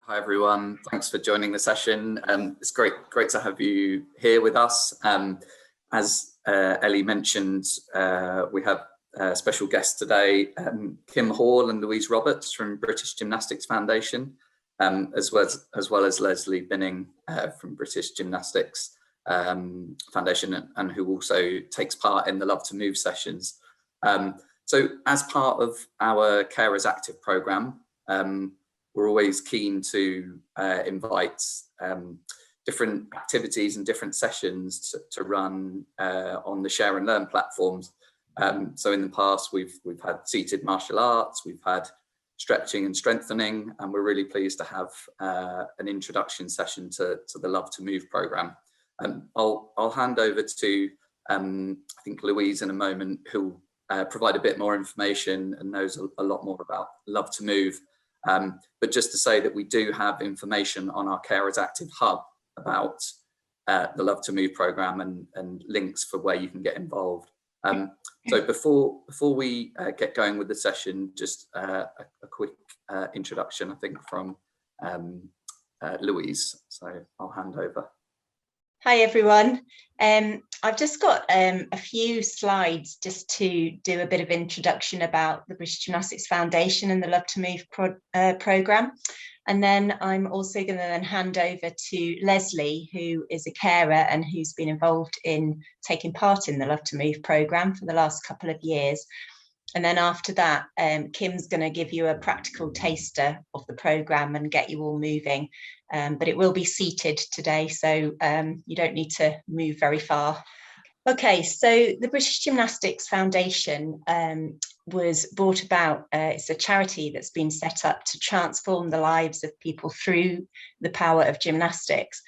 Hi everyone, thanks for joining the session. It's great to have you here with us. As Ellie mentioned, we have special guests today, Kim Hall and Louise Roberts from British Gymnastics Foundation, as well as Leslie Binning from British Gymnastics Foundation, and who also takes part in the Love to Move sessions. So as part of our Carers Active programme, we're always keen to invite different activities and different sessions to run on the Share and Learn platforms. So in the past, we've had seated martial arts, we've had stretching and strengthening, and we're really pleased to have an introduction session to the Love to Move programme. I'll hand over to I think Louise in a moment, who'll provide a bit more information and knows a lot more about Love to Move. But just to say that we do have information on our Carers Active Hub about the Love to Move programme and links for where you can get involved. So before we get going with the session, just a quick introduction, I think, from Louise. So I'll hand over. Hi everyone. I've just got a few slides just to do a bit of introduction about the British Gymnastics Foundation and the Love to Move programme. And then I'm also going to then hand over to Leslie, who is a carer and who's been involved in taking part in the Love to Move programme for the last couple of years. And then after that, Kim's going to give you a practical taster of the programme and get you all moving. But it will be seated today, so you don't need to move very far. Okay, so the British Gymnastics Foundation was brought about. It's a charity that's been set up to transform the lives of people through the power of gymnastics.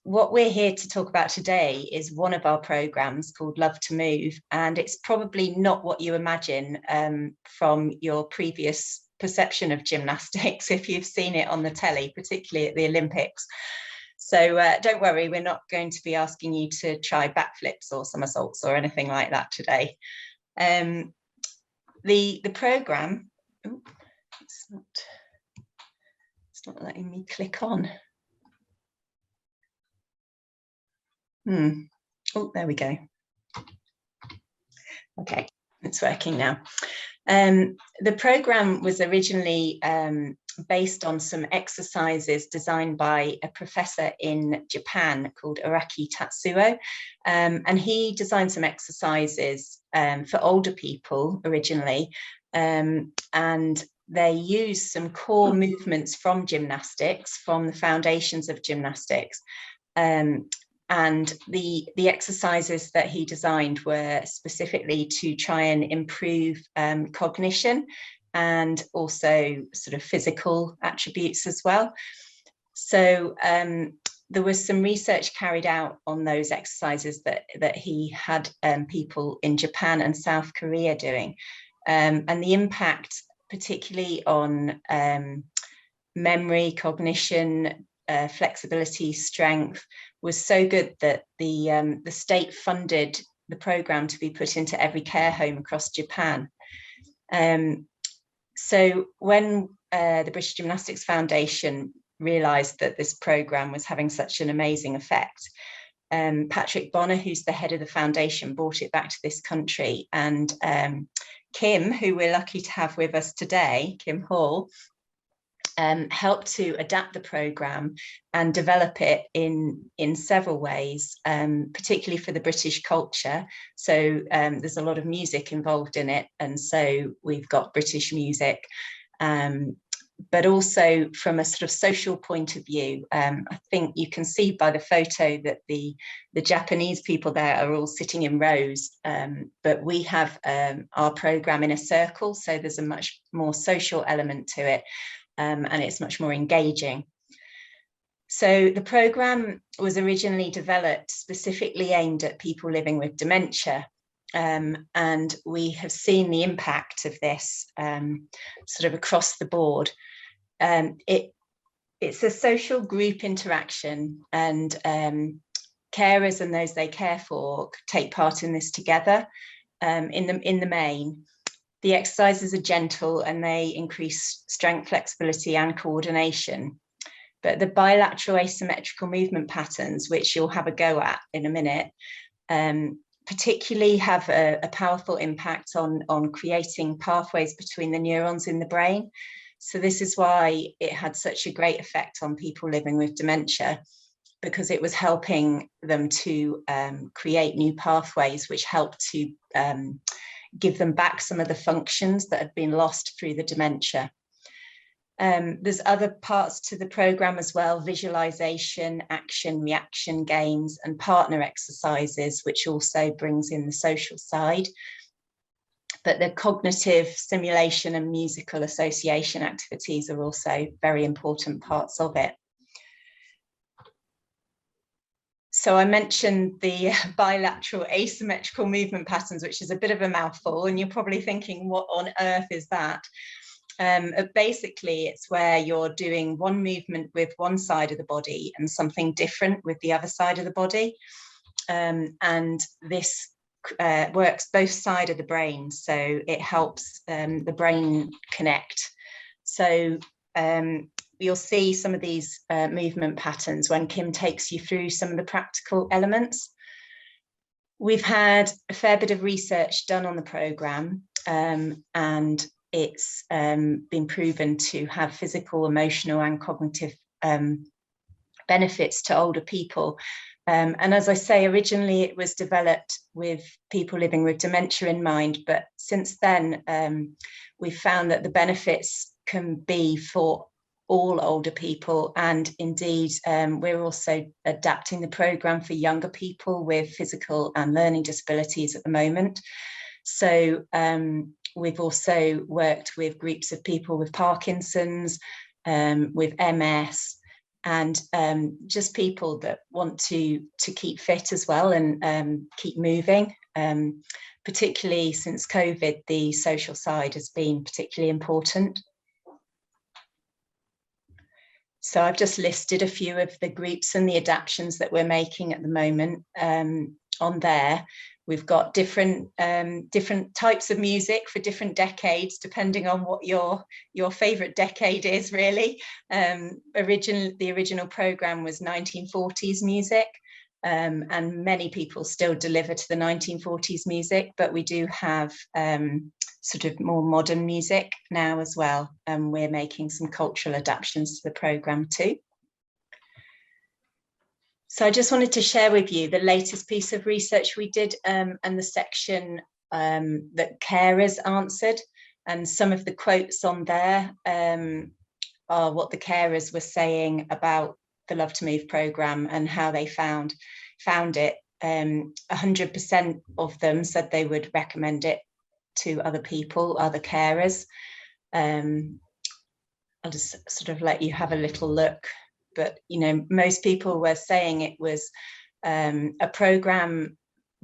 What we're here to talk about today is one of our programmes called Love to Move, and it's probably not what you imagine from your previous perception of gymnastics if you've seen it on the telly, particularly at the Olympics. So don't worry, we're not going to be asking you to try backflips or somersaults or anything like that today. The programme, it's not letting me click on. Oh, there we go. Okay, it's working now. The programme was originally based on some exercises designed by a professor in Japan called Araki Tatsuo, and he designed some exercises for older people originally, and they used some core movements from gymnastics, from the foundations of gymnastics. And the exercises that he designed were specifically to try and improve cognition and also sort of physical attributes as well. So there was some research carried out on those exercises that he had people in Japan and South Korea doing. And the impact, particularly on memory, cognition, flexibility, strength, was so good that the state funded the programme to be put into every care home across Japan. So when the British Gymnastics Foundation realised that this programme was having such an amazing effect, Patrick Bonner, who's the head of the foundation, brought it back to this country, and Kim, who we're lucky to have with us today, Kim Hall, helped to adapt the programme and develop it in several ways, particularly for the British culture. So there's a lot of music involved in it, and so we've got British music, but also from a sort of social point of view. I think you can see by the photo that the Japanese people there are all sitting in rows, but we have our programme in a circle, so there's a much more social element to it. And it's much more engaging. So the programme was originally developed specifically aimed at people living with dementia, and we have seen the impact of this sort of across the board. It's a social group interaction, and carers and those they care for take part in this together in the main. The exercises are gentle and they increase strength, flexibility and coordination. But the bilateral asymmetrical movement patterns, which you'll have a go at in a minute, particularly have a powerful impact on creating pathways between the neurons in the brain. So this is why it had such a great effect on people living with dementia, because it was helping them to create new pathways, which helped to give them back some of the functions that had been lost through the dementia. There's other parts to the program as well: visualization, action, reaction games, and partner exercises, which also brings in the social side. But the cognitive stimulation and musical association activities are also very important parts of it. So I mentioned the bilateral asymmetrical movement patterns, which is a bit of a mouthful, and you're probably thinking, what on earth is that? Basically, it's where you're doing one movement with one side of the body and something different with the other side of the body. And this works both sides of the brain, so it helps the brain connect. So you'll see some of these movement patterns when Kim takes you through some of the practical elements. We've had a fair bit of research done on the programme, and it's been proven to have physical, emotional and cognitive benefits to older people. And as I say, originally it was developed with people living with dementia in mind, but since then we've found that the benefits can be for all older people, and indeed we're also adapting the programme for younger people with physical and learning disabilities at the moment. So we've also worked with groups of people with Parkinson's, with MS, and just people that want to keep fit as well and keep moving. Particularly since COVID, the social side has been particularly important. So I've just listed a few of the groups and the adaptations that we're making at the moment on there. We've got different types of music for different decades, depending on what your favourite decade is, really. The original programme was 1940s music, and many people still deliver to the 1940s music, but we do have sort of more modern music now as well, and we're making some cultural adaptations to the programme too. So I just wanted to share with you the latest piece of research we did, and the section that carers answered, and some of the quotes on there are what the carers were saying about the Love to Move programme and how they found it. 100% of them said they would recommend it to other people, other carers. I'll just sort of let you have a little look. But, you know, most people were saying it was a programme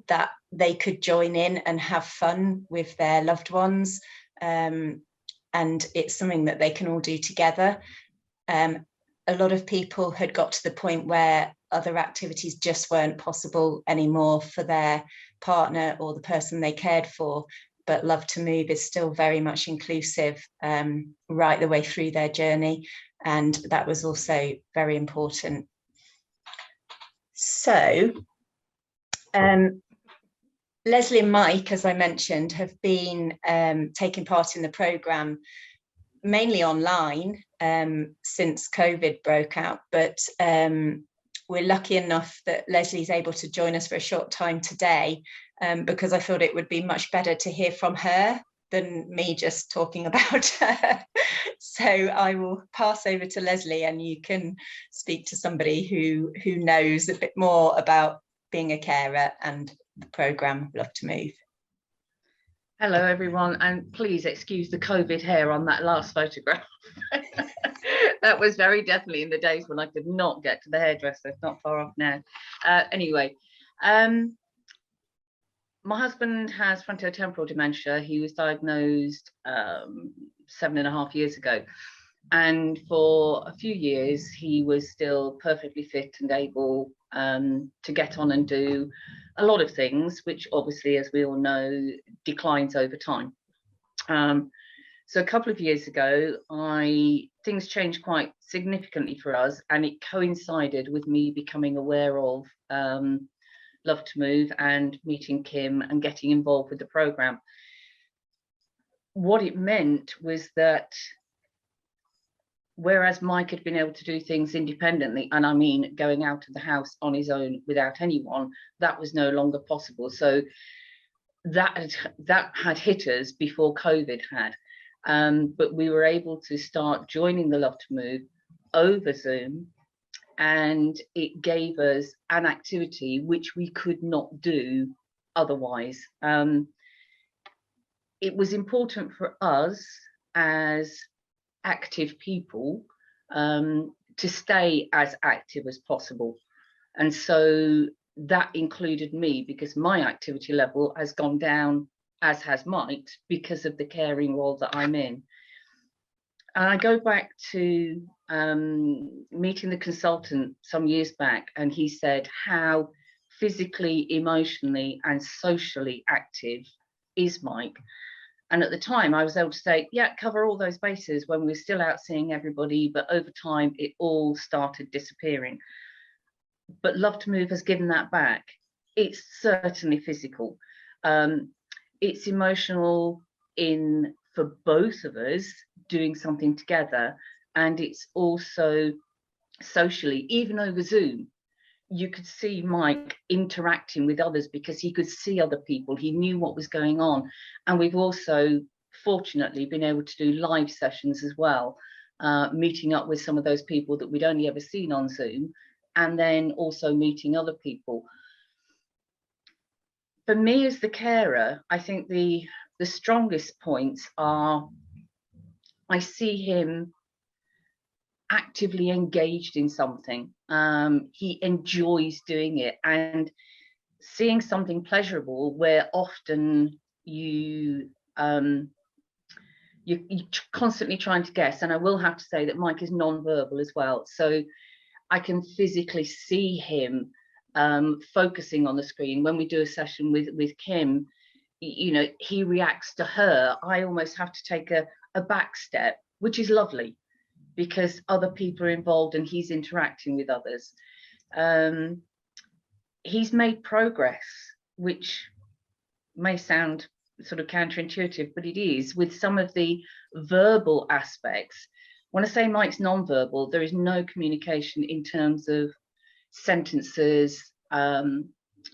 that they could join in and have fun with their loved ones. And it's something that they can all do together. A lot of people had got to the point where other activities just weren't possible anymore for their partner or the person they cared for. But Love to Move is still very much inclusive right the way through their journey. And that was also very important. So Leslie and Mike, as I mentioned, have been taking part in the programme mainly online since COVID broke out, but we're lucky enough that Leslie's able to join us for a short time today, because I thought it would be much better to hear from her than me just talking about her. So I will pass over to Leslie, and you can speak to somebody who knows a bit more about being a carer and the programme Love to Move. Hello everyone, and please excuse the COVID hair on that last photograph. That was very definitely in the days when I could not get to the hairdresser. It's not far off now. Anyway, my husband has frontotemporal dementia. He was diagnosed 7.5 years ago, and for a few years he was still perfectly fit and able to get on and do a lot of things, which obviously, as we all know, declines over time. So a couple of years ago, things changed quite significantly for us, and it coincided with me becoming aware of Love to Move and meeting Kim and getting involved with the programme. What it meant was that whereas Mike had been able to do things independently, and I mean going out of the house on his own without anyone, that was no longer possible. So that had hit us before COVID had. But we were able to start joining the Love to Move over Zoom, and it gave us an activity which we could not do otherwise. It was important for us as active people to stay as active as possible, and so that included me, because my activity level has gone down, as has Mike's, because of the caring role that I'm in. And I go back to meeting the consultant some years back, and he said how physically, emotionally and socially active is Mike. And at the time I was able to say, yeah, cover all those bases when we were still out seeing everybody, but over time it all started disappearing. But Love to Move has given that back. It's certainly physical. It's emotional for both of us doing something together, and it's also socially, even over Zoom. You could see Mike interacting with others because he could see other people, he knew what was going on. And we've also fortunately been able to do live sessions as well, meeting up with some of those people that we'd only ever seen on Zoom, and then also meeting other people. For me as the carer, I think the strongest points are I see him actively engaged in something. He enjoys doing it, and seeing something pleasurable where often you're constantly trying to guess. And I will have to say that Mike is non-verbal as well, so I can physically see him focusing on the screen. When we do a session with Kim, you know, he reacts to her. I almost have to take a back step, which is lovely, because other people are involved and he's interacting with others. He's made progress, which may sound sort of counterintuitive, but it is, with some of the verbal aspects. When I say Mike's non-verbal, there is no communication in terms of sentences,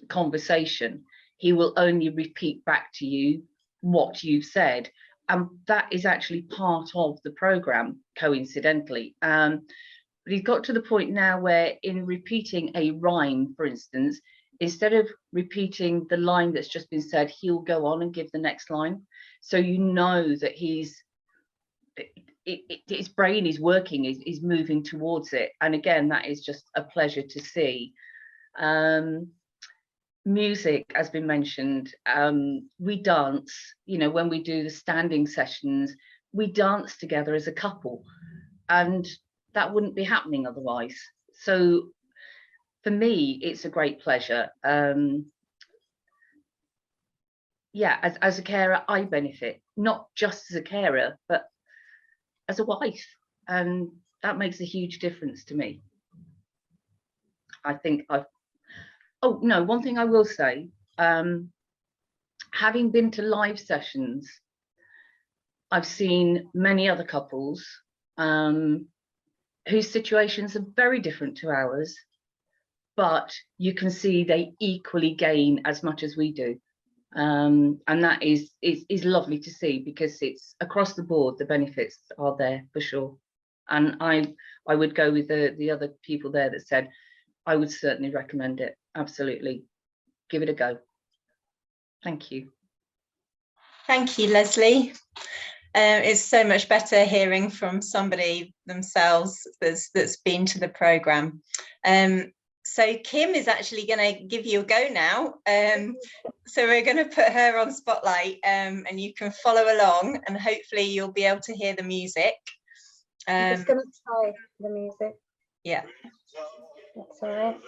conversation. He will only repeat back to you what you've said. And that is actually part of the programme, coincidentally. But he's got to the point now where in repeating a rhyme, for instance, instead of repeating the line that's just been said, he'll go on and give the next line. So you know that his brain is working, is moving towards it. And again, that is just a pleasure to see. Music has been mentioned. We dance, you know, when we do the standing sessions, we dance together as a couple, and that wouldn't be happening otherwise. So for me, it's a great pleasure. Yeah, as a carer, I benefit, not just as a carer, but as a wife, and that makes a huge difference to me. I think oh no, one thing I will say, having been to live sessions, I've seen many other couples whose situations are very different to ours, but you can see they equally gain as much as we do. And that is lovely to see, because it's across the board, the benefits are there for sure. And I would go with the other people there that said, I would certainly recommend it. Absolutely. Give it a go. Thank you. Thank you, Leslie. It's so much better hearing from somebody themselves that's been to the programme. So Kim is actually going to give you a go now. So we're going to put her on spotlight, and you can follow along, and hopefully you'll be able to hear the music. I'm just going to try the music. Yeah. That's all right.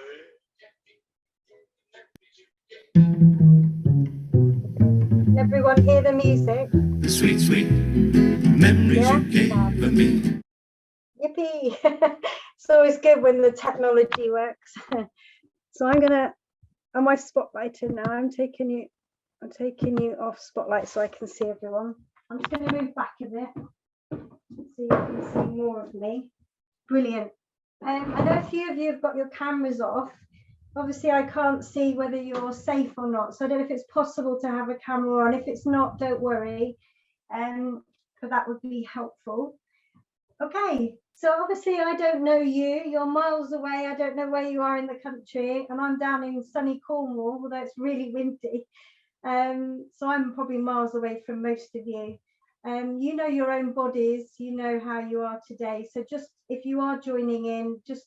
Can everyone hear the music? The sweet, sweet memories Yeah? you gave me. Yippee! It's always good when the technology works. So I'm gonna, am I spotlighted now? I'm taking you off spotlight so I can see everyone. I'm just gonna move back a bit so you can see more of me. Brilliant. I know a few of you have got your cameras off. Obviously, I can't see whether you're safe or not, so I don't know if it's possible to have a camera on. If it's not, don't worry, but that would be helpful. Okay, so obviously I don't know you. You're miles away. I don't know where you are in the country, and I'm down in sunny Cornwall, although it's really windy. So I'm probably miles away from most of you. You know your own bodies. You know how you are today. So just if you are joining in, just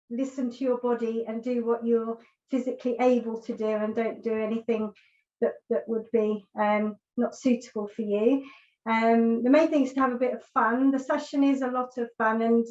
listen to your body and do what you're physically able to do, and don't do anything that would be not suitable for you. The main thing is to have a bit of fun. The session is a lot of fun, and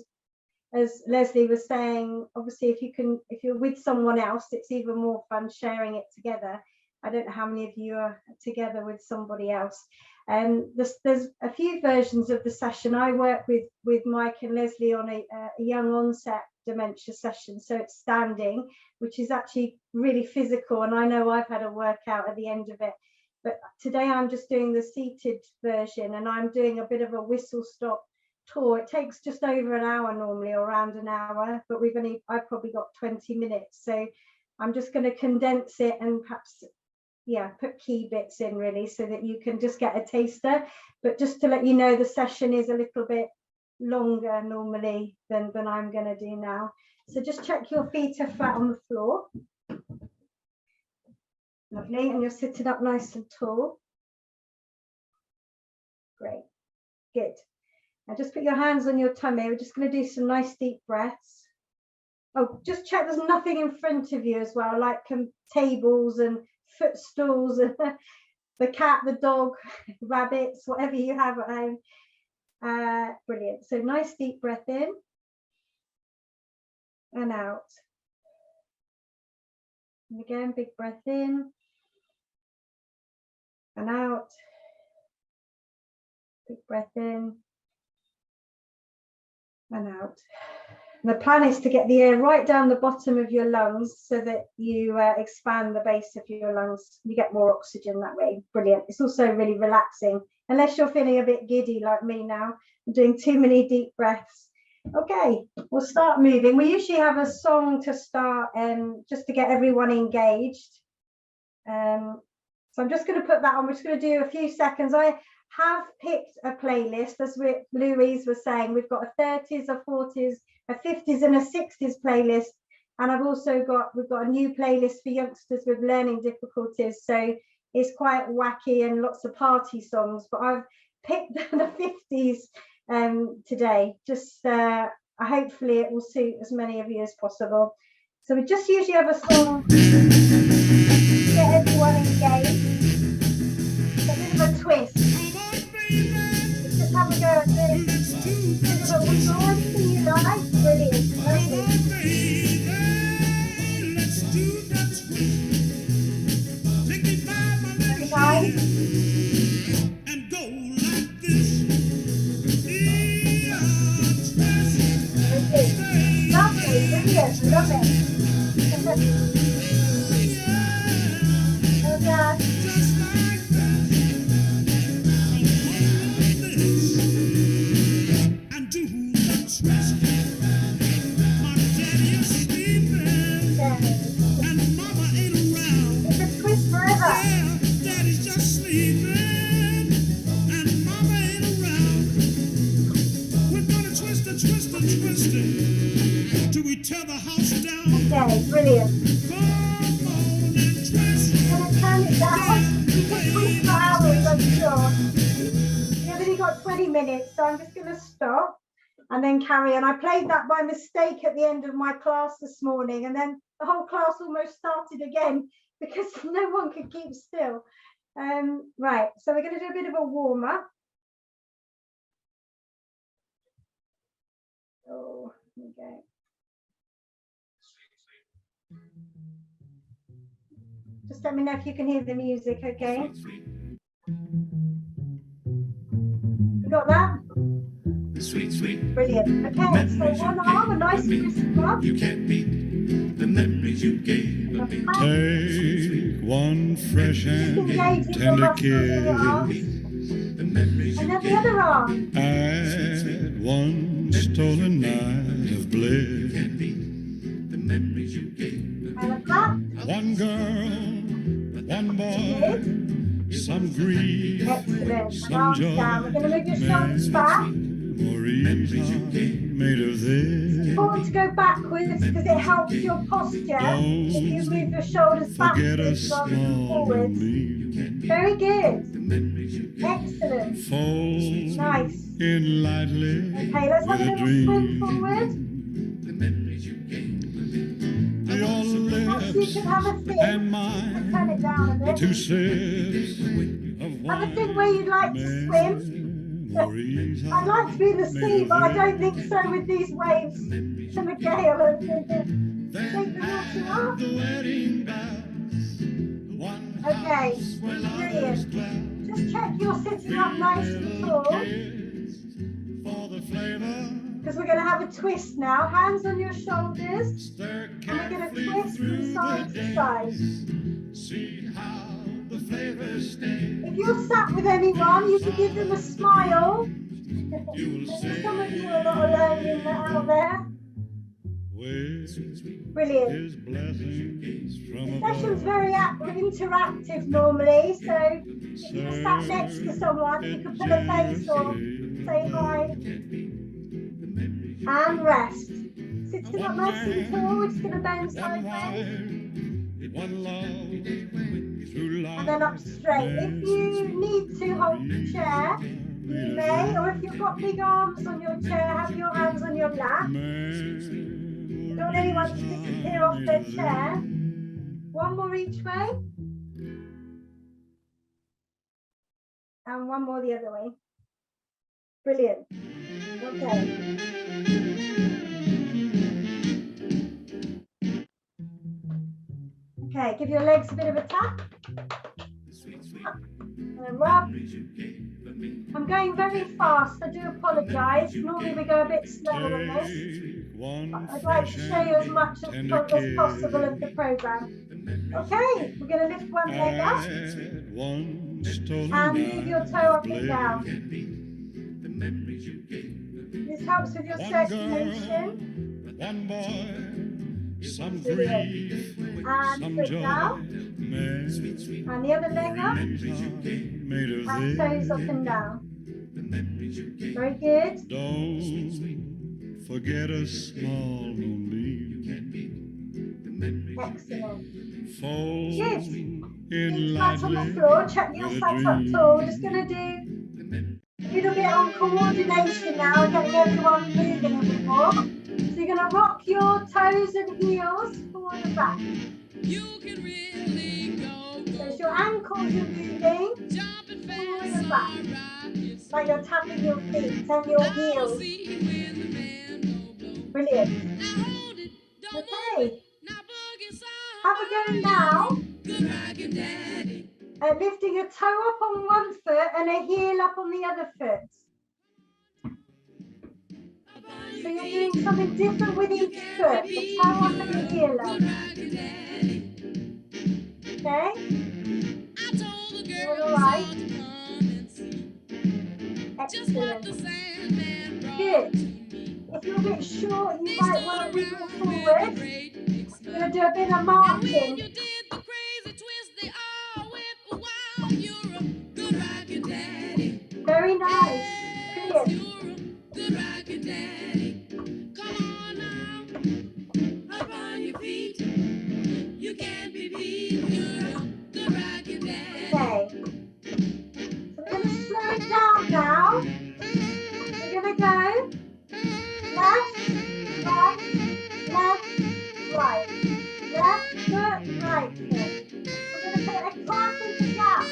as Leslie was saying, obviously if you're with someone else, it's even more fun sharing it together. I don't know how many of you are together with somebody else. There's a few versions of the session. I work with Mike and Leslie on a young onset dementia session, so it's standing, which is actually really physical, and I know I've had a workout at the end of it. But today I'm just doing the seated version, and I'm doing a bit of a whistle stop tour. It takes just over an hour normally, or around an hour, but I've probably got 20 minutes. So I'm just going to condense it and perhaps, yeah, put key bits in really so that you can just get a taster. But just to let you know, the session is a little bit longer normally than I'm going to do now. So just check your feet are flat on the floor. Lovely, and you're sitting up nice and tall. Great, good. Now just put your hands on your tummy. We're just going to do some nice deep breaths. Oh, just check there's nothing in front of you as well, like tables and footstools and the cat, the dog, rabbits, whatever you have at home. Brilliant. So nice deep breath in and out. And again, big breath in and out. Big breath in and out. And the plan is to get the air right down the bottom of your lungs so that you expand the base of your lungs. You get more oxygen that way. Brilliant. It's also really relaxing, unless you're feeling a bit giddy like me now. I'm doing too many deep breaths. Okay, we'll start moving. We usually have a song to start just to get everyone engaged. So I'm just going to put that on. We're just going to do a few seconds. I have picked a playlist, as Louise was saying. We've got a 30s, a 40s, a 50s and a 60s playlist, and we've got a new playlist for youngsters with learning difficulties, so it's quite wacky and lots of party songs, but I've picked the 50s today. Just hopefully it will suit as many of you as possible. So we just usually have a song to get everyone engaged. It's a bit of a twist. Let's just have a go at this. Bit of a whistle. Anything you like? Brilliant. Lovely. Guys. And go like this. Lovely, brilliant, love it. Oh God. And do the twist. My daddy is sleeping. And mama ain't around. It's a twist forever. Yeah, daddy's just sleeping. And mama ain't around. We're gonna twist and twist and twist it. Till we tear the house down. Okay, brilliant. Come on and twist. I'm gonna turn it down. You can twist for hours, I'm sure. You've only got 20 minutes, so I'm just gonna stop and then carry on. I played that by mistake at the end of my class this morning, and then the whole class almost started again because no one could keep still. Right, so we're going to do a bit of a warm up. Oh, here we go. Just let me know if you can hear the music, okay? You got that? Sweet, sweet. Brilliant. Okay, so one arm, a nice wrist rub. You can't beat the memories you gave me. Take one fresh and Engaging your tender muscles in your arms. kiss The memories And you then the other arm. at one stolen night of bliss. can't beat the memories you gave me. And a clap. One girl, one boy, Good. some grief, Excellent. some Arms joy. down. We're going to move your shoulders back. Memories are made of this. Important to go backwards because it helps your posture. If you move your shoulders Forget a backwards rather than small forwards. relief. Very good. Excellent. Fold Nice. in lightly Okay, let's have with a a little swing dream. forward. Your Perhaps you lips can have a and thing. Turn mine, it down a bit. two sips of Have a thing where you'd like to swim. memories I'd like to be in the sea, but I don't think so with these waves and the gale and shake the water off. the wedding bells. One Okay, house where lovers brilliant. dwell. Just check you're sitting up nice and tall Kiss for the flavor. because we're going to have a twist now. Hands on your shoulders Stir and we're going to carefully twist through from side the to side. days. See how the flavor stays. If you're sat with anyone, you can give them a smile. You will say Some of you are not alone in that out there. with Brilliant. his blessings from The session's above. very interactive normally, so if you're sat next to someone, you can put a face or say hi and rest. Sitting up nice and tall, we're just going to bend One sideways wife, one love, through life. and then up straight. If you need to hold the chair, you may, or if you've got big arms on your chair, have your hands on your lap. Don't want anyone to disappear off their chair. One more each way. And one more the other way. Brilliant. Okay. Okay, give your legs a bit of a tap. And rub. I'm going very fast, I do apologise. Normally we go a bit slower than this. I'd like to show you as much as possible of the programme. Okay, we're going to lift one leg up and move your toe up and down. This helps with your circulation. One boy, some Brilliant. grief, And some foot joy. down. And the other leg up. And toes up and down. Very good. Don't forget a small moonbeam. Excellent. Fold Good. in Feet flat on the lightly floor. Check you're with a sat up dream. tall. We're just going to do a little bit on coordination now, getting everyone moving a bit more. So you're going to rock your toes and heels forward and back. You can really go, So go, as your ankles are moving, jumping forward fast, and back. alright. It's like you're tapping your feet and your I'll heels. see when the man blow, blow. Brilliant. Now hold it, don't move Okay, it. Now boogie side. have a go now. Good rockin' daddy. Lifting a toe up on one foot and a heel up on the other foot. So you're doing something different with each foot. The toe up and the heel up. Good rockin' daddy. Okay? I told the Doing girls all all right. to come and see just what the Excellent. Sandman brought Good. to me. If you're a bit short, you They might stole want to wiggle around with forward. a great big We're smile. going to do a bit of And when marching. you did the crazy twist, they all went wild. You're a good rockin' daddy. Very nice. Yes, Brilliant. you're a good rockin' daddy. Come on now, up on your feet. You can't be beat. You're a good rockin' daddy. Okay. So we're going to slow it down now. We're going to go left, right, left, right. Left foot, right foot. We're going to put a clap in the gap.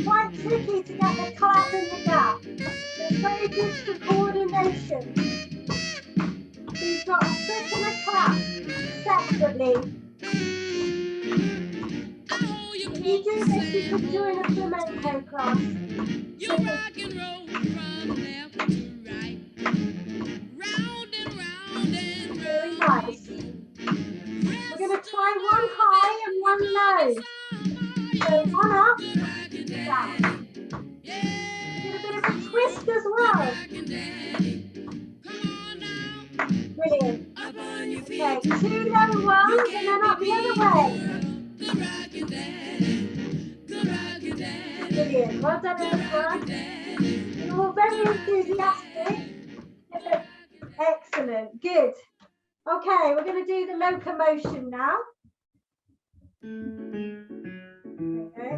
Quite tricky to get the clap in the gap. It's very good for coordination. So you've got a foot and a clap separately. I hold you you do this, you could join a flamenco class. You rock and roll from left to right, round and round and Very round. nice. We're going to try one high and one low. So one up, down. Get a bit of a twist as well. Brilliant. Okay, 2 low ones and then up the other way. Brilliant. Well done, everyone. You're all very enthusiastic. Excellent. Good. Okay, we're going to do the locomotion now. Okay.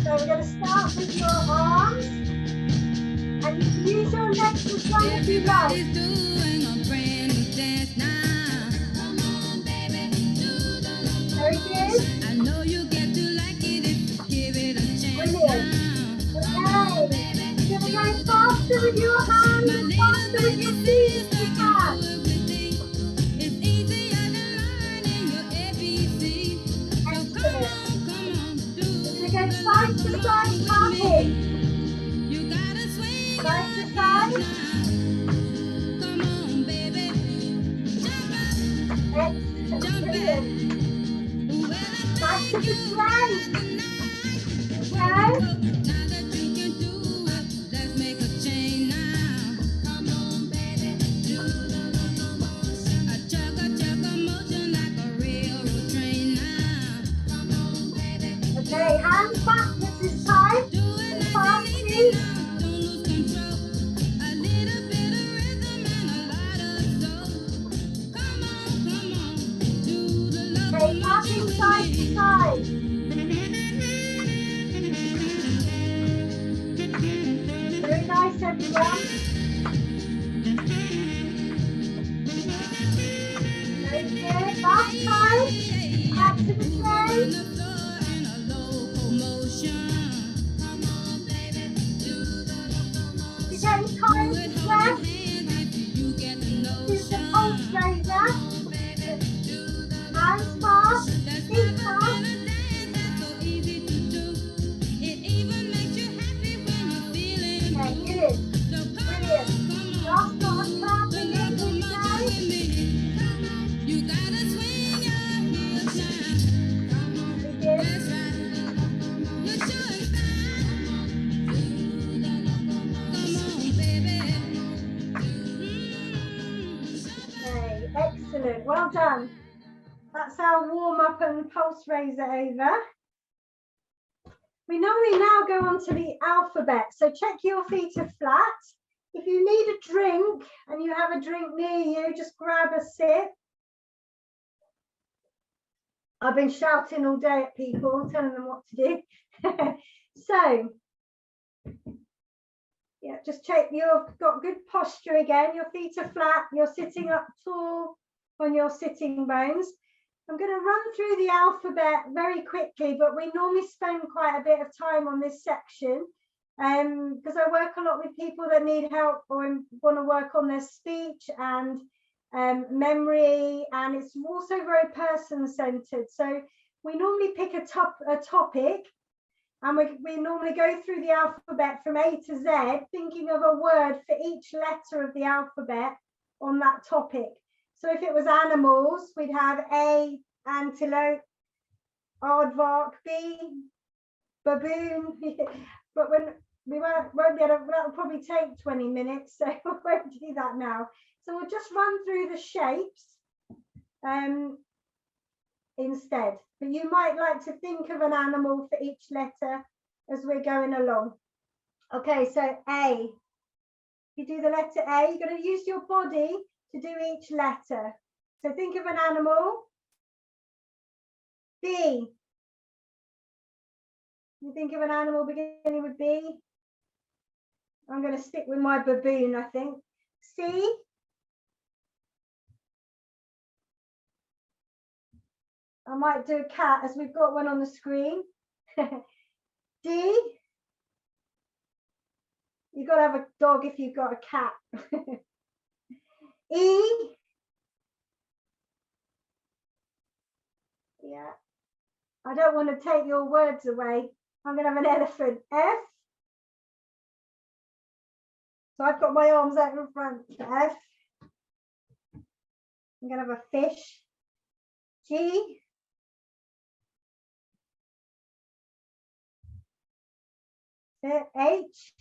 So we're going to start with your arms. And you can use your legs as long as you like. Very good. I know you get to like it if you give it a chance. Brilliant. Okay. You're going to go faster with your hands and faster with your feet if you can. It's easier than learning your ABC. Excellent. Come on, do We're going to go side to side tapping. you gotta swing Side to side. Come on, baby. Jump up, Excellent. Brilliant. well, Back to the strength. Okay. now that you can do it, let's make a change now. Come on, baby, do the locomotion. A chugga motion like a railroad train now. Come on, baby, Okay, hands backwards this time. do it nice Fast and easy feet. now. Don't lose control. A little bit of rhythm and a lot of soul. Come on, do the Okay, tapping side to side. Very nice, everyone. Very good. Last time. Back to the train. You're getting tired of stress. Use the pulse raiser. Hands fast. Feet fast. Okay, good. Brilliant. Last one. Tapping in this side. You gotta swing your heels now. Very good. That's right. You sure is fine. Come on, baby. Okay, excellent. Well done. That's our warm up and pulse raiser over. We normally now go on to the alphabet. So check your feet are flat. If you need a drink and you have a drink near you, just grab a sip. I've been shouting all day at people, telling them what to do. So, yeah, just check you've got good posture again. Your feet are flat. You're sitting up tall on your sitting bones. I'm going to run through the alphabet very quickly, but we normally spend quite a bit of time on this section because I work a lot with people that need help or want to work on their speech and memory, and it's also very person-centered. So we normally pick a topic, and we normally go through the alphabet from A to Z, thinking of a word for each letter of the alphabet on that topic. So if it was animals, we'd have A, antelope, aardvark, B, baboon. But when we won't be able to, that'll probably take 20 minutes, so we won't do that now. So we'll just run through the shapes instead. But you might like to think of an animal for each letter as we're going along. Okay, so A. You do the letter A, you're going to use your body to do each letter. So think of an animal. B. You think of an animal beginning with B. I'm going to stick with my baboon, I think. C. I might do a cat as we've got one on the screen. D. You've got to have a dog if you've got a cat. E. Yeah. I don't want to take your words away. I'm going to have an elephant. F. So I've got my arms out in front. F. I'm going to have a fish. G. H.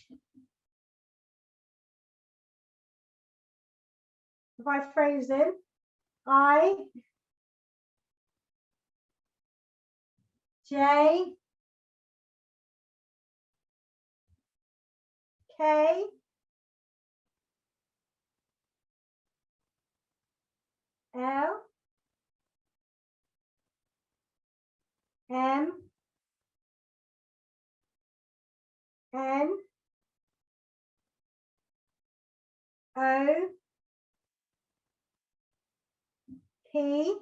If I frozen, I. J. K. L. M. N. O. P.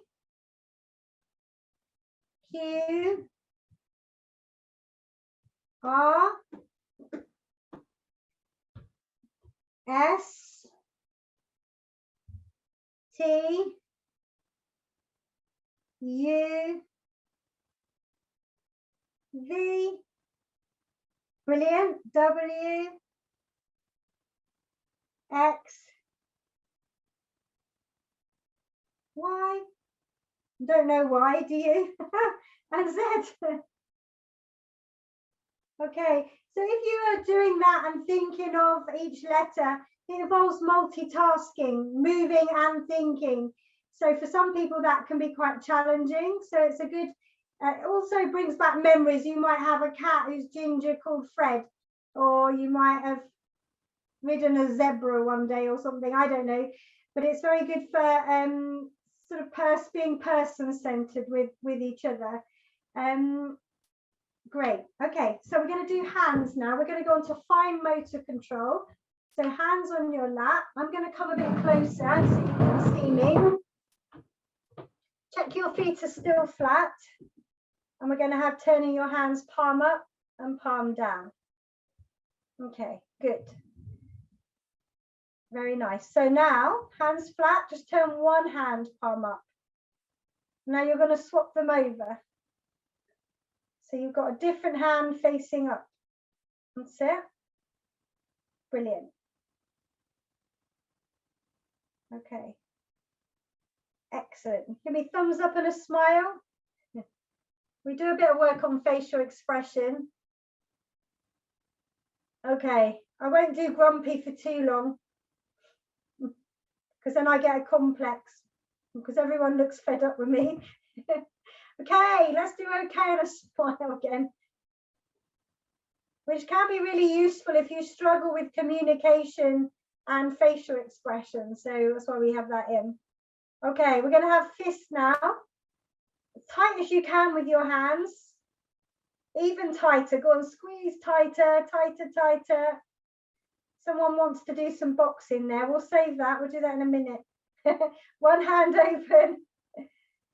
Q. R. S. T. U. V. Brilliant. W. X. Y. Don't know why, do you? And Z. Okay, so if you are doing that and thinking of each letter, it involves multitasking, moving and thinking. So for some people that can be quite challenging. So it's a good, it also brings back memories. You might have a cat who's ginger called Fred, or you might have ridden a zebra one day or something, I don't know. But it's very good for sort of being person-centered with each other. Great. Okay, so we're going to do hands now. We're going to go on to fine motor control. So hands on your lap. I'm going to come a bit closer so you can see me. Check your feet are still flat. And we're going to have turning your hands palm up and palm down. Okay, good. Very nice. So now, hands flat, just turn one hand palm up. Now you're going to swap them over. So you've got a different hand facing up. That's it. Brilliant. Okay. Excellent. Give me thumbs up and a smile. We do a bit of work on facial expression. Okay, I won't do grumpy for too long because then I get a complex because everyone looks fed up with me. Okay, let's do okay and a smile again, which can be really useful if you struggle with communication and facial expression. So that's why we have that in. Okay, we're going to have fists now. As tight as you can with your hands. Even tighter. Go on, squeeze tighter, tighter, tighter. Someone wants to do some boxing there. We'll save that. We'll do that in a minute. One hand open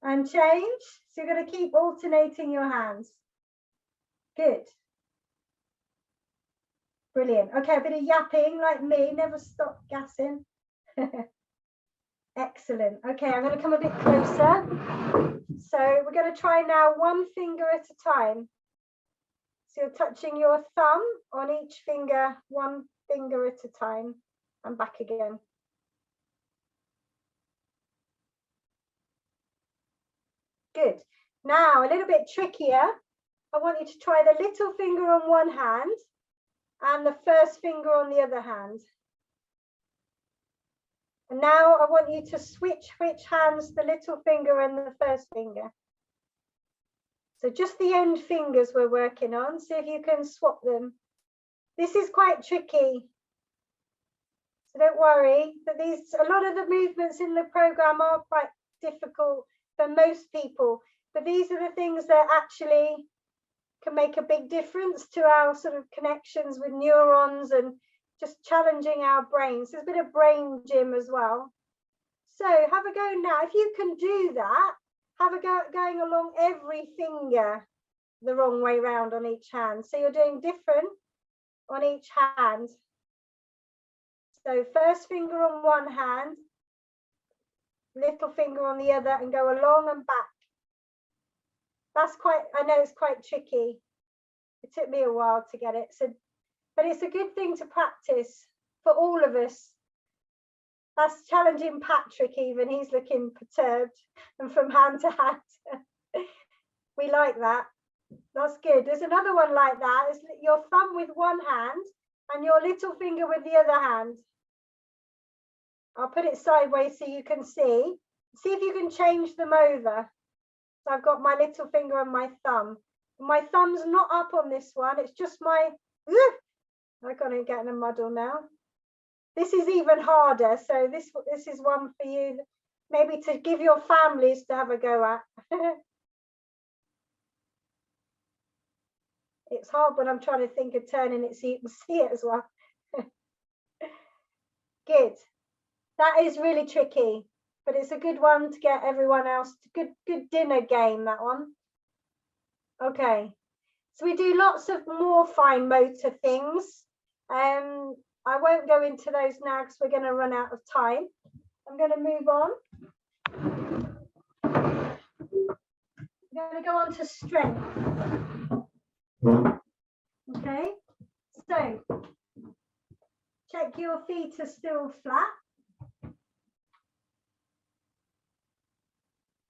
and change. So you're going to keep alternating your hands. Good. Brilliant. Okay, a bit of yapping like me. Never stop gassing. Excellent. Okay, I'm going to come a bit closer. So we're going to try now one finger at a time. So you're touching your thumb on each finger, one finger at a time, and back again. Good. Now, a little bit trickier. I want you to try the little finger on one hand and the first finger on the other hand. And now I want you to switch which hands, the little finger and the first finger. So just the end fingers we're working on. See if you can swap them. This is quite tricky. So don't worry, but a lot of the movements in the program are quite difficult for most people. But these are the things that actually can make a big difference to our sort of connections with neurons and just challenging our brains. There's a bit of brain gym as well. So have a go now. If you can do that, have a go going along every finger the wrong way round on each hand. So you're doing different on each hand. So first finger on one hand, little finger on the other, and go along and back. That's quite, I know it's quite tricky. It took me a while to get it. So, but it's a good thing to practice for all of us. That's challenging Patrick even, he's looking perturbed and from hand to hand. We like that. That's good. There's another one like that. It's your thumb with one hand and your little finger with the other hand. I'll put it sideways so you can see. See if you can change them over. So I've got my little finger and my thumb. My thumb's not up on this one. It's just my, I can't get in a muddle now. This is even harder. So this is one for you, maybe to give your families to have a go at. It's hard when I'm trying to think of turning it so you can see it as well. Good. That is really tricky, but it's a good one to get everyone else. Good dinner game, that one. Okay, so we do lots of more fine motor things. I won't go into those now because we're going to run out of time. I'm going to move on. I'm going to go on to strength. Okay, so check your feet are still flat.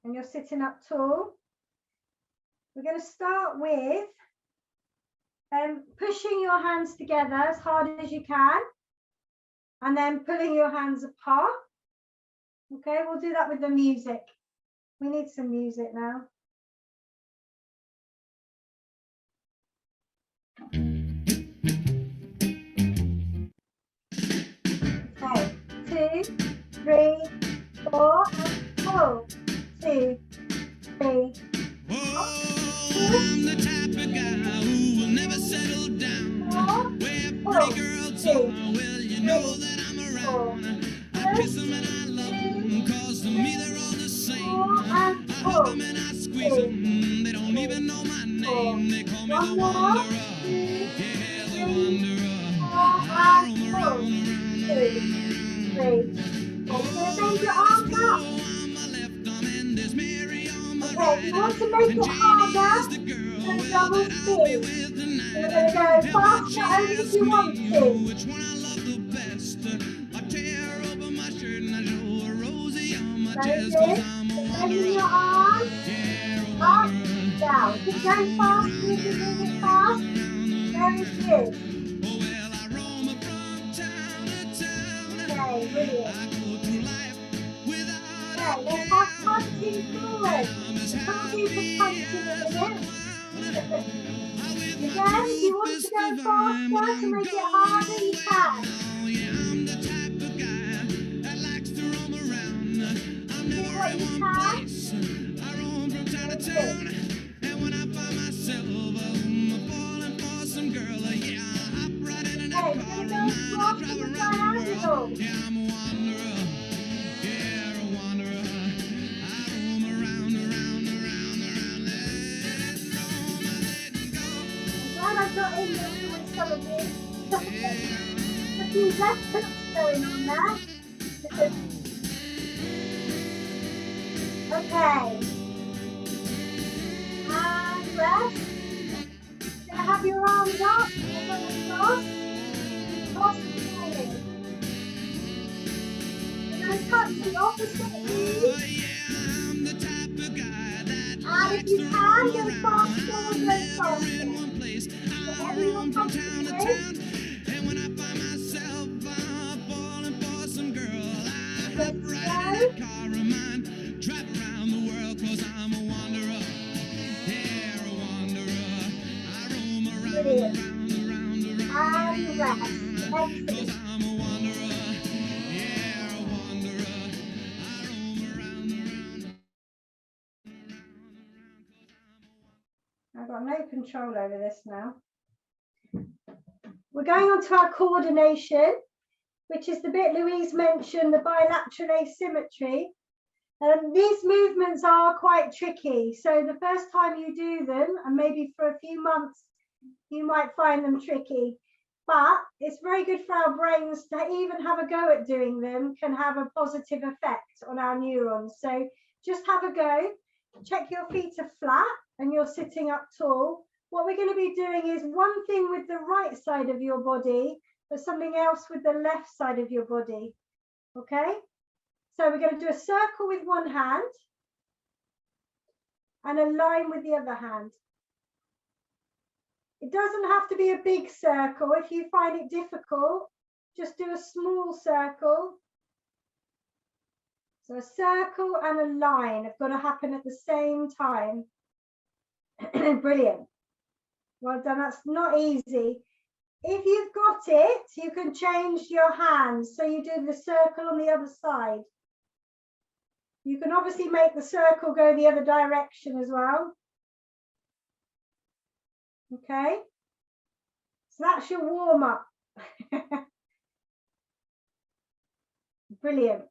And you're sitting up tall. We're going to start with pushing your hands together as hard as you can, and then pulling your hands apart. Okay, we'll do that with the music. We need some music now. Okay, 2, 3, 4, and pull. 2, 3. Oh, I'm the type of guy who will never settle down. Where pretty girls are, well, you know that I'm around. I kiss them and I love them, cause to me they're all the same. I hug them and I squeeze them, they don't even know my name. They call me the wanderer, yeah, the wanderer. I roam around, Okay, you want to make it harder than double speed. You're going to go faster only if you want to. Which one I love the best? I tear open my shirt and I show a rosy on my chest, cause I'm a wanderer. Your arms up, down. Keep going fast, moving fast. Very good. Oh, well, I roam from town to town. Okay, brilliant. I go through life without Okay, let's have punching forward. Can't do the punching in a minute. Again, if you want to go faster to make it harder, you can. Yeah, I'm the type of guy that likes to roam around. I'm never in one place. I roam from town to town. And when I find myself falling for some girl, yeah, I hop right in that car of mine. I drive around the world. Yeah, I'm a wanderer. Yeah, a wanderer. I roam around, let's roam, letting go. I'm glad I got in the room with some of you. A few lessons going on there. Okay. And rest. You're gonna have your arms up, cross forward. You're gonna touch the opposite knee. I'm the type of guy that And if you can, go fast forward, go in faster. one place. I Whatever you're roam from town to comfortable town. with. And when I find myself falling for some girl, I hop Let's right in that car of mine, drive around the world, cause I'm a wanderer. Yeah, a wanderer. I roam around, Brilliant. around, And rest. cause Excellent. I'm a wanderer. Yeah, a wanderer. I roam around. I've got no control over this now. We're going on to our coordination, which is the bit Louise mentioned, the bilateral asymmetry. These movements are quite tricky. So the first time you do them, and maybe for a few months, you might find them tricky. But it's very good for our brains to even have a go at doing them, can have a positive effect on our neurons. So just have a go. check your feet are flat and you're sitting up tall. What we're going to be doing is one thing with the right side of your body, but something else with the left side of your body. Okay? So we're going to do a circle with one hand and a line with the other hand. It doesn't have to be a big circle. If you find it difficult, just do a small circle. So a circle and a line have got to happen at the same time. Brilliant. Well done. That's not easy. If you've got it, you can change your hands. So you do the circle on the other side. You can obviously make the circle go the other direction as well. Okay. So that's your warm up. Brilliant.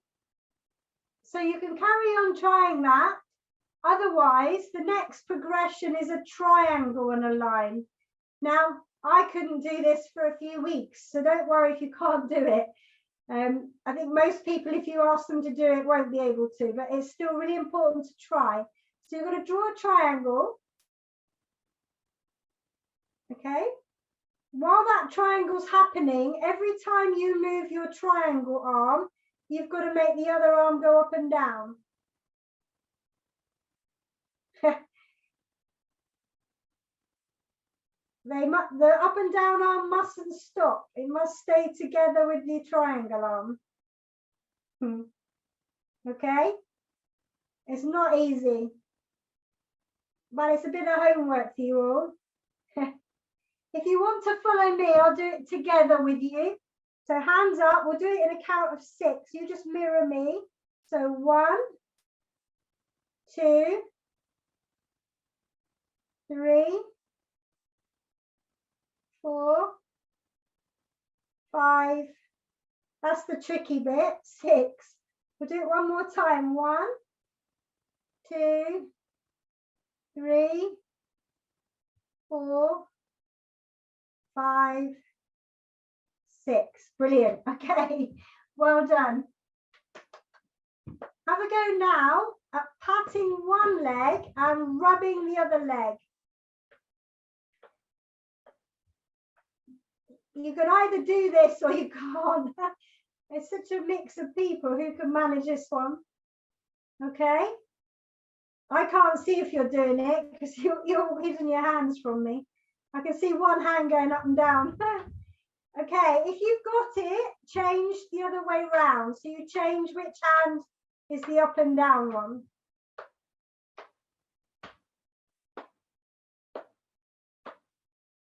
So you can carry on trying that. Otherwise, the next progression is a triangle and a line. Now, I couldn't do this for a few weeks, so don't worry if you can't do it. I think most people, if you ask them to do it, won't be able to, but it's still really important to try. So you're going to draw a triangle. Okay. While that triangle's happening, every time you move your triangle arm, you've got to make the other arm go up and down. The up and down arm mustn't stop. It must stay together with the triangle arm. Okay? It's not easy, but it's a bit of homework for you all. If you want to follow me, I'll do it together with you. So hands up, we'll do it in a count of 6. You just mirror me. So 1, 2, 3, 4, 5. That's the tricky bit. 6. We'll do it one more time. 1, 2, 3, 4, 5, 6. Brilliant. Okay, well done. Have a go now at patting one leg and rubbing the other leg. You can either do this or you can't. It's such a mix of people who can manage this one. Okay. I can't see if you're doing it because you're hiding your hands from me. I can see one hand going up and down. Okay, if you've got it, change the other way round. So you change which hand is the up and down one.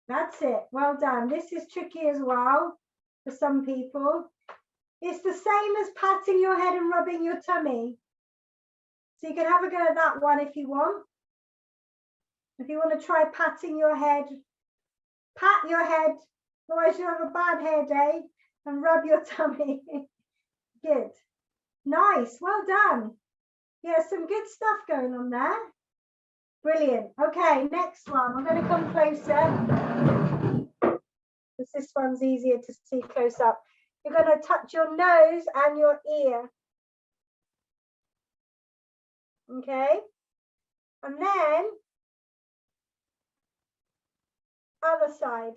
That's it. Well done. This is tricky as well for some people. It's the same as patting your head and rubbing your tummy. So you can have a go at that one if you want. If you want to try patting your head, pat your head, otherwise you'll have a bad hair day, and rub your tummy. Good. Nice. Well done. Yeah, some good stuff going on there. Brilliant. Okay, next one. I'm going to come closer because this one's easier to see close up. You're going to touch your nose and your ear. Okay. And then other side.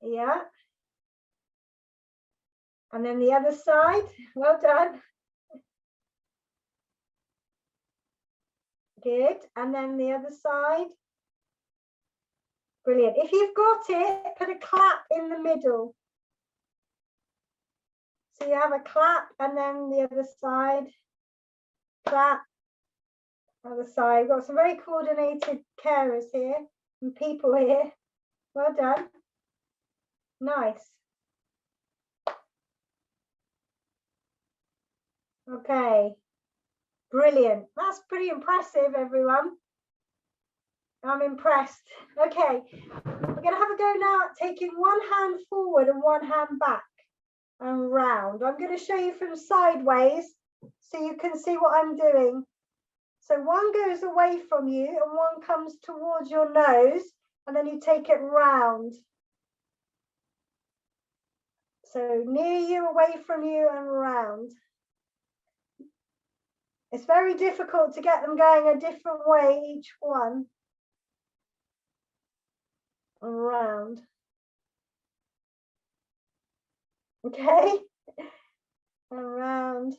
Yeah. And then the other side. Well done. Good. And then the other side. Brilliant. If you've got it, put a clap in the middle. So you have a clap and then the other side. Clap. Other side. We've got some very coordinated carers here and people here. Well done. Nice. Okay. Brilliant. That's pretty impressive, everyone. I'm impressed. Okay. We're going to have a go now at taking one hand forward and one hand back and round. I'm going to show you from sideways so you can see what I'm doing. So one goes away from you and one comes towards your nose and then you take it round. So near you, away from you and round. It's very difficult to get them going a different way, each one. Around. Okay. Around.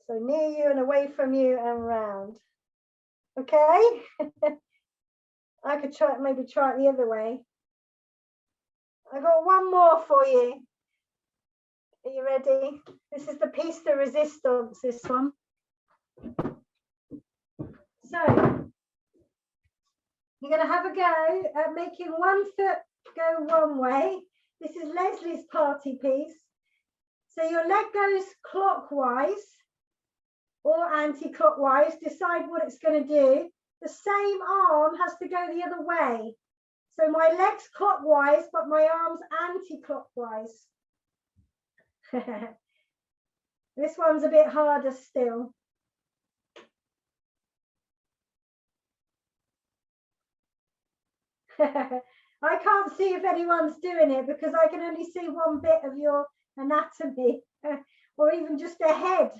So near you and away from you and round. Okay. I could try, maybe try it the other way. I got one more for you. Are you ready? This is the piece de resistance, this one. So you're going to have a go at making one foot go one way. This is Leslie's party piece. So your leg goes clockwise or anti-clockwise. Decide what it's going to do. The same arm has to go the other way. So my leg's clockwise, but my arm's anti-clockwise. This one's a bit harder still. I can't see if anyone's doing it because I can only see one bit of your anatomy or even just a head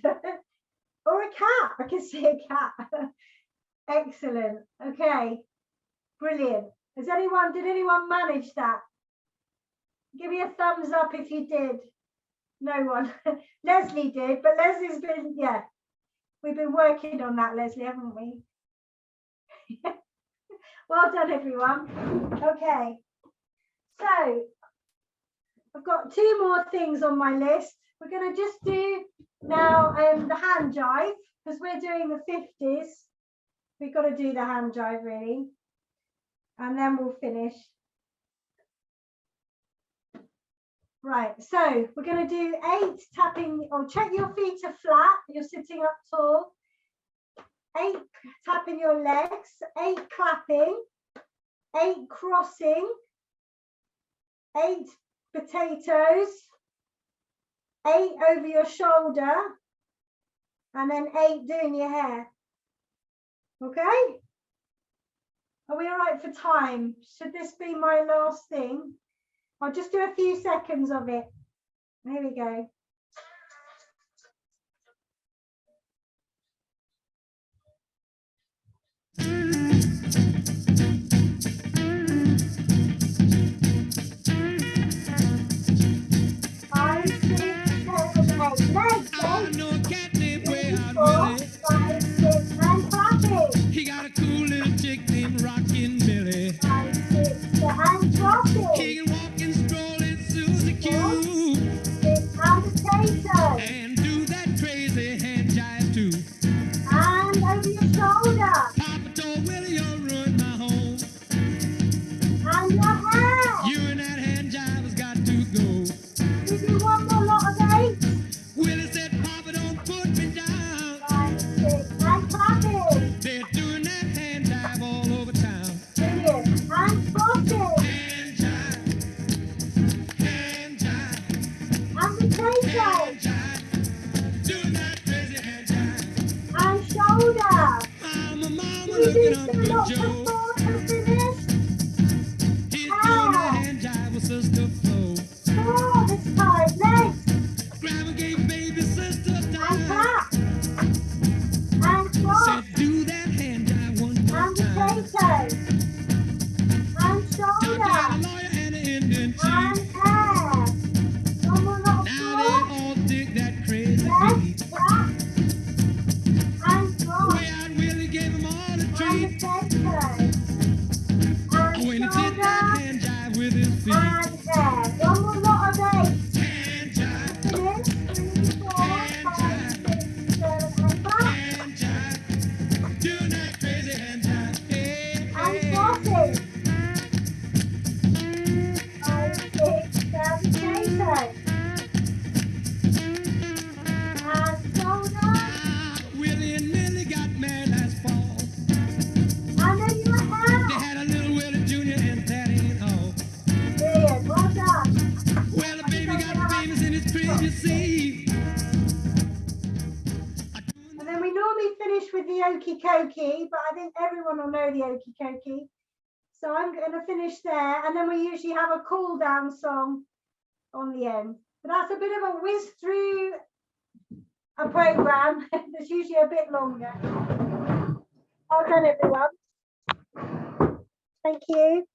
or a cat. I can see a cat. Excellent. Okay, brilliant. Did anyone manage that? Give me a thumbs up if you did. No one. Leslie did, but Leslie's been, yeah, we've been working on that, Leslie, haven't we? Well done, everyone. Okay, so I've got two more things on my list. We're going to just do now the hand jive because we're doing the 50s. We've got to do the hand jive really, and then we'll finish. Right, so we're going to do 8 tapping, or check your feet are flat, you're sitting up tall. 8 tapping your legs, 8 clapping, 8 crossing, 8 potatoes, 8 over your shoulder, and then 8 doing your hair. Okay? Are we all right for time? Should this be my last thing? I'll just do a few seconds of it. Here we go. Five, 6, 7, 8. Legs, I know a cat named Way Out 4, Willie. 5, 6, and clapping. He got a cool little chick named Rockin' Billy. 5, 6, and crossing. He can walk and stroll in Susie Q 6 and potato. and do that crazy hand jive too. And over your shoulder. Papa told Willie you'll ruin my home. And your hair. You and that hand jive has got to go. We do one more lot of 8. Willie said, Papa, don't put me down. 5, 6, and clapping. They're doing that hand jive all over town. Brilliant. And crossing. Hand jive, And potato. hand jive, doing that crazy hand jive. And shoulder. I'm a mama We do looking up some for lots of Joe. 4 to finish. He's doing that hand jive with Sister Flo. 4 this time. Legs. Grandma gave baby sister And time. clap. And cross. Said do that hand jive one more And time. potato. And Doctor and a shoulder. lawyer and an Indian And chief. hair. One more lot of Now they 4. all dig that crazy Legs. beat. Clap. And cross. Way Out Willie gave them all a And treat. potato. And When he did shoulder. that hand jive with his feet. And hair. One more lot of 8. Hand jive, Finish. 3, 4, 5, 6, 7, and clap. hand jive, doing that crazy hand jive. Hey, And hey. crossing. 5, 6, and potato. And shoulder. Ah, Willie and Millie got married last fall. And then your hair. They had a little Willie Jr. and that ain't all. Brilliant. Well done. Well, the baby got famous in his crib, you see. And then we normally finish with the Okie Kokie, but I think everyone will know the Okie Kokie. So I'm going to finish there. And then we usually have a cool down song on the end. But that's a bit of a whiz through a program. It's usually a bit longer. Well done, everyone. Thank you.